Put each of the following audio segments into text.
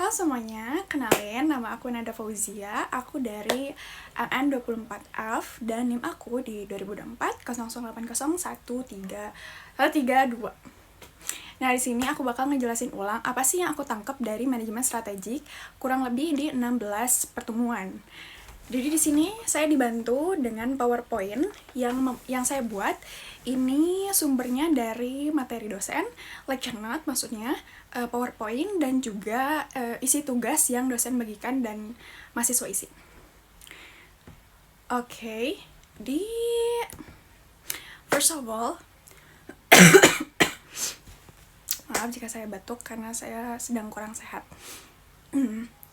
Halo semuanya, kenalin nama aku Nada Fauzia, aku dari LN24F dan NIM aku di 2024 008013132. Nah, di sini aku bakal ngejelasin ulang apa sih yang aku tangkap dari manajemen strategik kurang lebih di 16 pertemuan. Jadi di sini saya dibantu dengan PowerPoint yang saya buat. Ini sumbernya dari materi dosen, lecture note maksudnya, PowerPoint dan juga isi tugas yang dosen bagikan dan mahasiswa isi. Oke, first of all, maaf jika saya batuk karena saya sedang kurang sehat.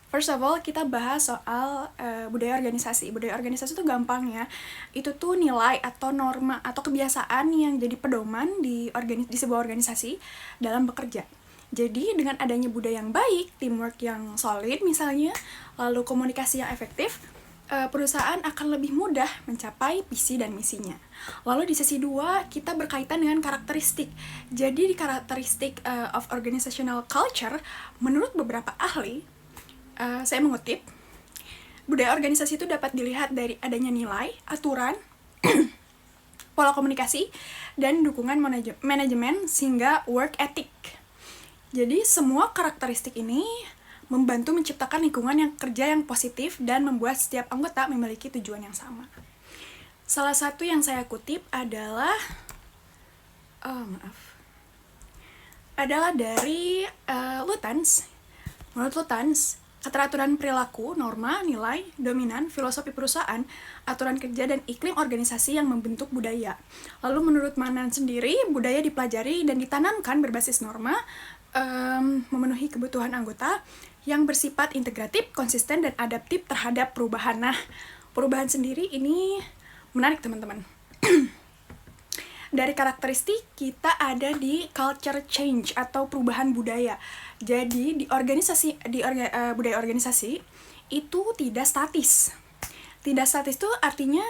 First of all, kita bahas soal budaya organisasi. Budaya organisasi itu gampang ya. Itu tuh nilai atau norma atau kebiasaan yang jadi pedoman di sebuah organisasi dalam bekerja. Jadi dengan adanya budaya yang baik, teamwork yang solid misalnya, lalu komunikasi yang efektif, perusahaan akan lebih mudah mencapai visi dan misinya. Lalu di sesi 2 kita berkaitan dengan karakteristik. Jadi di karakteristik of organizational culture, menurut beberapa ahli, saya mengutip, budaya organisasi itu dapat dilihat dari adanya nilai, aturan, pola komunikasi, dan dukungan manajemen sehingga work ethic. Jadi semua karakteristik ini membantu menciptakan lingkungan yang kerja yang positif dan membuat setiap anggota memiliki tujuan yang sama. Salah satu yang saya kutip adalah dari Lutyens. Menurut Lutyens, keteraturan perilaku, norma, nilai, dominan, filosofi perusahaan, aturan kerja, dan iklim organisasi yang membentuk budaya. Lalu menurut Manan sendiri, budaya dipelajari dan ditanamkan berbasis norma, memenuhi kebutuhan anggota yang bersifat integratif, konsisten, dan adaptif terhadap perubahan. Nah, perubahan sendiri ini menarik teman-teman. Dari karakteristik kita ada di culture change atau perubahan budaya. Jadi di budaya organisasi itu tidak statis. Tidak statis itu artinya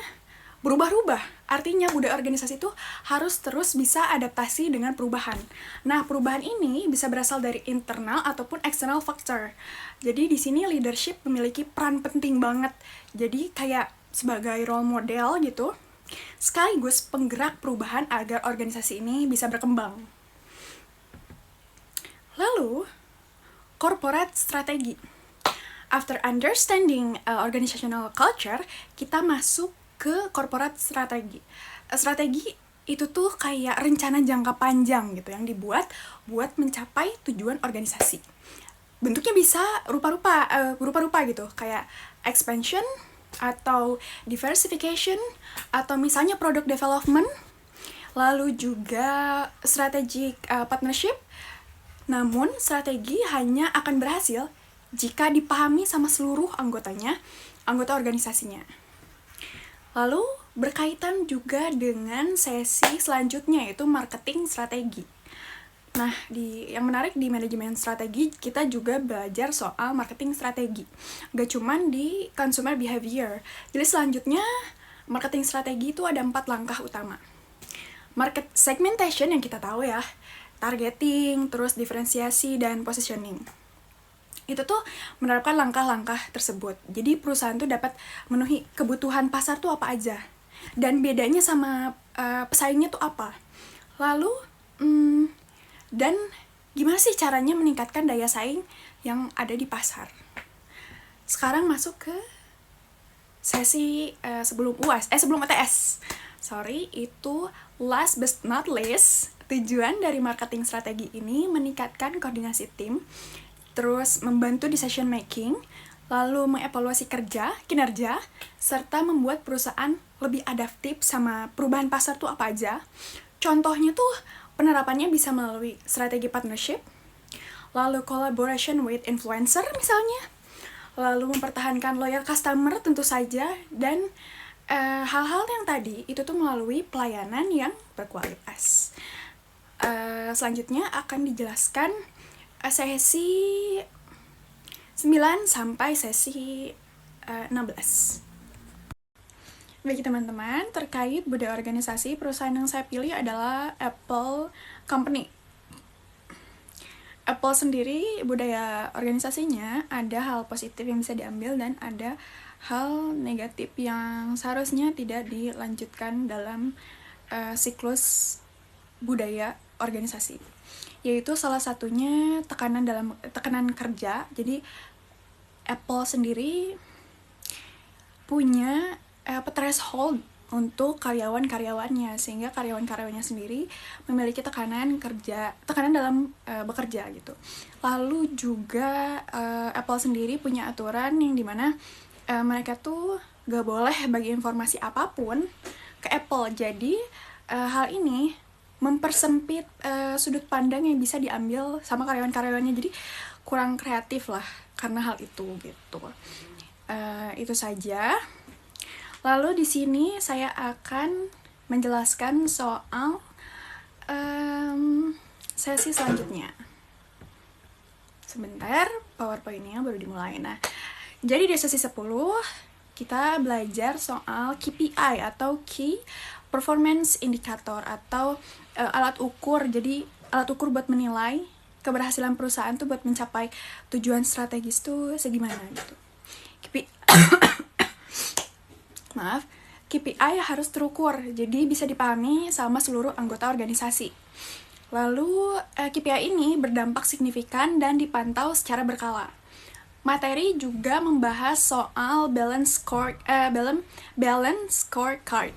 berubah-ubah. Artinya budaya organisasi itu harus terus bisa adaptasi dengan perubahan. Nah, perubahan ini bisa berasal dari internal ataupun external factor. Jadi di sini leadership memiliki peran penting banget. Jadi kayak sebagai role model gitu, sekaligus penggerak perubahan agar organisasi ini bisa berkembang. Lalu, corporate strategy. After understanding organizational culture, kita masuk ke corporate strategy. Strategi itu tuh kayak rencana jangka panjang gitu yang dibuat buat mencapai tujuan organisasi. Bentuknya bisa rupa-rupa gitu, kayak expansion, atau diversification, atau misalnya product development, lalu juga strategic partnership. Namun, strategi hanya akan berhasil jika dipahami sama seluruh anggota organisasinya. Lalu, berkaitan juga dengan sesi selanjutnya, yaitu marketing strategi. Nah, yang menarik di manajemen strategi, kita juga belajar soal marketing strategi. Gak cuman di consumer behavior. Jadi selanjutnya, marketing strategi itu ada 4 langkah utama. Market segmentation yang kita tahu ya, targeting, terus diferensiasi, dan positioning. Itu tuh menerapkan langkah-langkah tersebut. Jadi perusahaan tuh dapat memenuhi kebutuhan pasar tuh apa aja. Dan bedanya sama pesaingnya tuh apa. Lalu, dan gimana sih caranya meningkatkan daya saing yang ada di pasar. Sekarang masuk ke sesi sebelum UTS. Itu last but not least, tujuan dari marketing strategi ini meningkatkan koordinasi tim, terus membantu decision making, lalu mengevaluasi kinerja, serta membuat perusahaan lebih adaptif sama perubahan pasar tuh apa aja. Contohnya tuh penerapannya bisa melalui strategi partnership, lalu collaboration with influencer misalnya, lalu mempertahankan loyal customer tentu saja, dan hal-hal yang tadi itu tuh melalui pelayanan yang berkualitas. Selanjutnya akan dijelaskan sesi 9 sampai sesi 16. Bagi teman-teman, terkait budaya organisasi, perusahaan yang saya pilih adalah Apple Company. Apple sendiri, budaya organisasinya ada hal positif yang bisa diambil dan ada hal negatif yang seharusnya tidak dilanjutkan dalam siklus budaya organisasi. Yaitu salah satunya tekanan kerja. Jadi Apple sendiri punya threshold untuk karyawan-karyawannya, sehingga karyawan-karyawannya sendiri memiliki tekanan dalam bekerja gitu. Lalu juga Apple sendiri punya aturan yang dimana mereka tuh gak boleh bagi informasi apapun ke Apple. Jadi hal ini mempersempit sudut pandang yang bisa diambil sama karyawan-karyawannya, jadi kurang kreatif lah karena hal itu gitu. Itu saja. Lalu di sini saya akan menjelaskan soal sesi selanjutnya. Sebentar, PowerPoint-nya baru dimulai. Nah, jadi di sesi 10 kita belajar soal KPI atau Key Performance Indicator atau alat ukur. Jadi alat ukur buat menilai keberhasilan perusahaan tuh buat mencapai tujuan strategis tuh segimana gitu. KPI harus terukur, jadi bisa dipahami sama seluruh anggota organisasi. Lalu KPI ini berdampak signifikan dan dipantau secara berkala. Materi juga membahas soal balance scorecard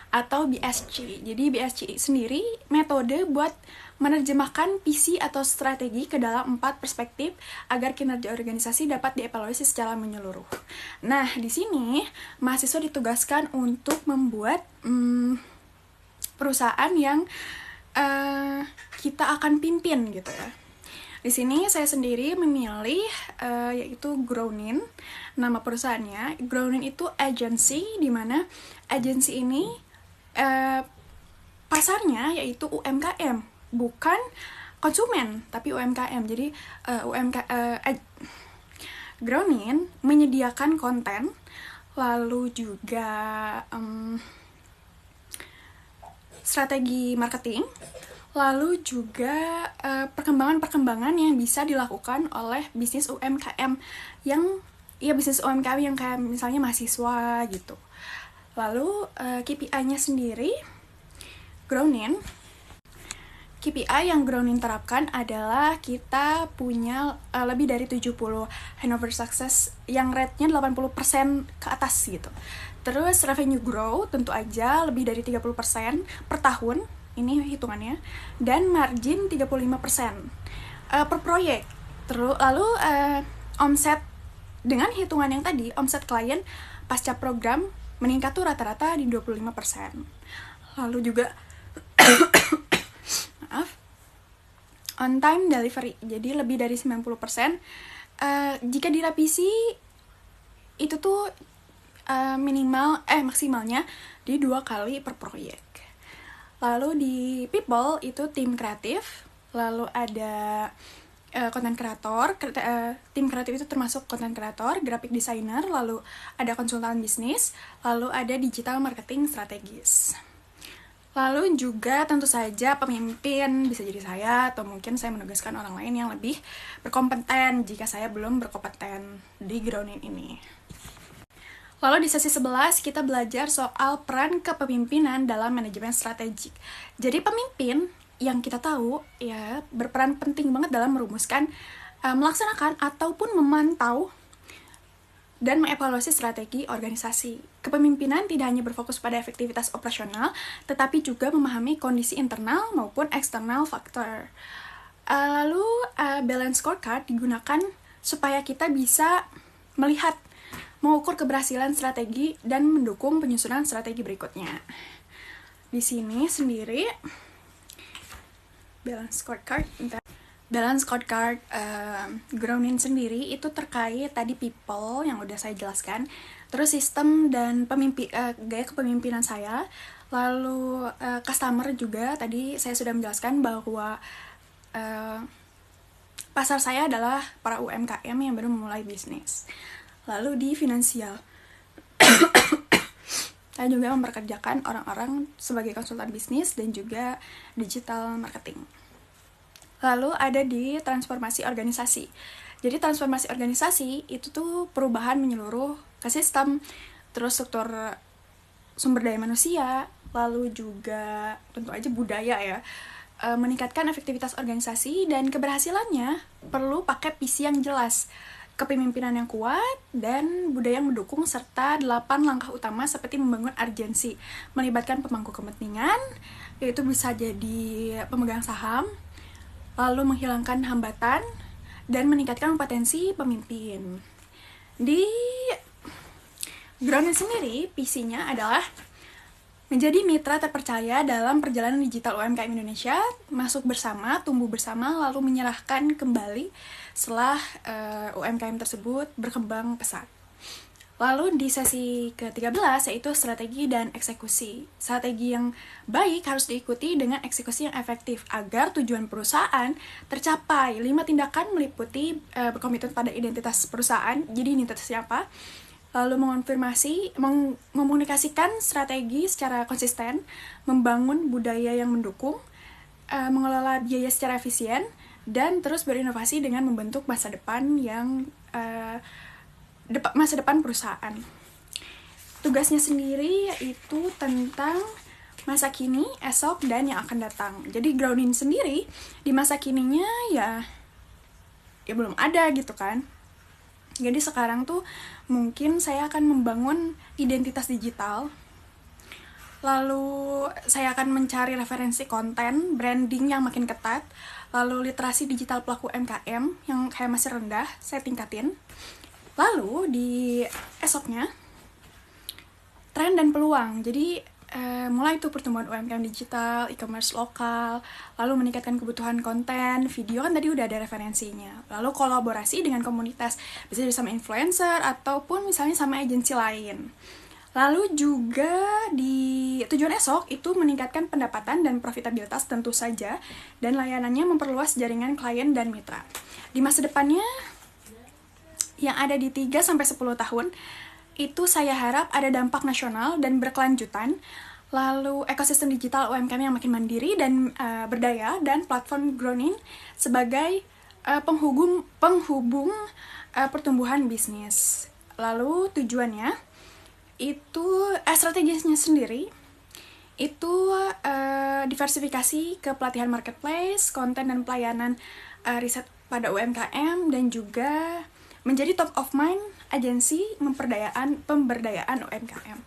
atau BSC. Jadi BSC sendiri metode buat menerjemahkan visi atau strategi ke dalam 4 perspektif agar kinerja organisasi dapat dievaluasi secara menyeluruh. Nah, di sini mahasiswa ditugaskan untuk membuat perusahaan yang kita akan pimpin gitu ya. Di sini saya sendiri memilih yaitu Gronin, nama perusahaannya. Gronin itu agency, di mana agency ini pasarnya yaitu UMKM, bukan konsumen tapi UMKM. Jadi Gronin menyediakan konten, lalu juga strategi marketing, lalu juga perkembangan-perkembangan yang bisa dilakukan oleh bisnis UMKM yang kayak misalnya mahasiswa gitu. Lalu KPI-nya sendiri, KPI yang Gronin terapkan adalah kita punya lebih dari 70 handover success yang rate-nya 80% ke atas gitu. Terus revenue grow tentu aja lebih dari 30% per tahun, ini hitungannya, dan margin 35% per proyek. Lalu omset dengan hitungan yang tadi, omset klien pasca program meningkat tuh rata-rata di 25%. Lalu juga on time delivery, jadi lebih dari 90%. Jika direvisi itu tuh maksimalnya di 2 kali per proyek. Lalu di people itu tim kreatif, lalu ada konten kreator. Tim kreatif itu termasuk konten kreator, graphic designer, lalu ada konsultan bisnis, lalu ada digital marketing strategis. Lalu juga tentu saja pemimpin, bisa jadi saya atau mungkin saya menugaskan orang lain yang lebih berkompeten jika saya belum berkompeten di Gronin ini. Lalu di sesi 11 kita belajar soal peran kepemimpinan dalam manajemen strategik. Jadi pemimpin yang kita tahu ya berperan penting banget dalam merumuskan, melaksanakan ataupun memantau dan mengevaluasi strategi organisasi. Kepemimpinan tidak hanya berfokus pada efektivitas operasional, tetapi juga memahami kondisi internal maupun eksternal faktor. Lalu balance scorecard digunakan supaya kita bisa melihat, mengukur keberhasilan strategi dan mendukung penyusunan strategi berikutnya. Di sini sendiri balance scorecard Gronin sendiri itu terkait tadi people yang udah saya jelaskan, terus sistem dan gaya kepemimpinan saya, lalu customer juga tadi saya sudah menjelaskan bahwa pasar saya adalah para UMKM yang baru memulai bisnis. Lalu di finansial saya juga memperkerjakan orang-orang sebagai konsultan bisnis dan juga digital marketing. Lalu ada di transformasi organisasi. Jadi transformasi organisasi itu tuh perubahan menyeluruh ke sistem, terus struktur sumber daya manusia, lalu juga tentu aja budaya ya. Meningkatkan efektivitas organisasi dan keberhasilannya perlu pakai visi yang jelas, kepemimpinan yang kuat, dan budaya yang mendukung, serta 8 langkah utama seperti membangun urgensi, melibatkan pemangku kepentingan, yaitu bisa jadi pemegang saham, lalu menghilangkan hambatan, dan meningkatkan potensi pemimpin. Di Grounded sendiri, visinya adalah menjadi mitra terpercaya dalam perjalanan digital UMKM Indonesia, masuk bersama, tumbuh bersama, lalu menyerahkan kembali setelah UMKM tersebut berkembang pesat. Lalu di sesi ke-13 yaitu strategi dan eksekusi. Strategi yang baik harus diikuti dengan eksekusi yang efektif agar tujuan perusahaan tercapai. 5 tindakan meliputi berkomitmen pada identitas perusahaan, jadi identitasnya apa? Lalu mekomunikasikan strategi secara konsisten, membangun budaya yang mendukung, mengelola biaya secara efisien, dan terus berinovasi dengan membentuk masa depan yang masa depan perusahaan. Tugasnya sendiri yaitu tentang masa kini, esok, dan yang akan datang. Jadi grounding sendiri di masa kininya ya belum ada gitu kan. Jadi sekarang tuh mungkin saya akan membangun identitas digital. Lalu saya akan mencari referensi konten, branding yang makin ketat. Lalu literasi digital pelaku UMKM yang kayak masih rendah, saya tingkatin. Lalu di esoknya, tren dan peluang. Jadi mulai tuh pertumbuhan UMKM digital, e-commerce lokal, lalu meningkatkan kebutuhan konten, video kan tadi udah ada referensinya. Lalu kolaborasi dengan komunitas, bisa jadi sama influencer ataupun misalnya sama agensi lain. Lalu juga di tujuan esok itu meningkatkan pendapatan dan profitabilitas tentu saja, dan layanannya memperluas jaringan klien dan mitra. Di masa depannya yang ada di 3-10 tahun, itu saya harap ada dampak nasional dan berkelanjutan, lalu ekosistem digital UMKM yang makin mandiri dan berdaya, dan platform Grounding sebagai penghubung pertumbuhan bisnis. Lalu tujuannya, itu strategisnya sendiri, itu diversifikasi ke pelatihan marketplace, konten dan pelayanan riset pada UMKM, dan juga menjadi top of mind agensi pemberdayaan UMKM.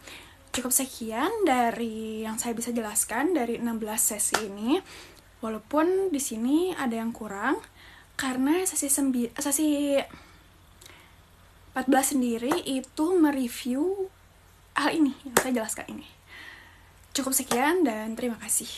Cukup sekian dari yang saya bisa jelaskan dari 16 sesi ini. Walaupun di sini ada yang kurang karena sesi 14 sendiri itu mereview hal ini yang saya jelaskan ini. Cukup sekian dan terima kasih.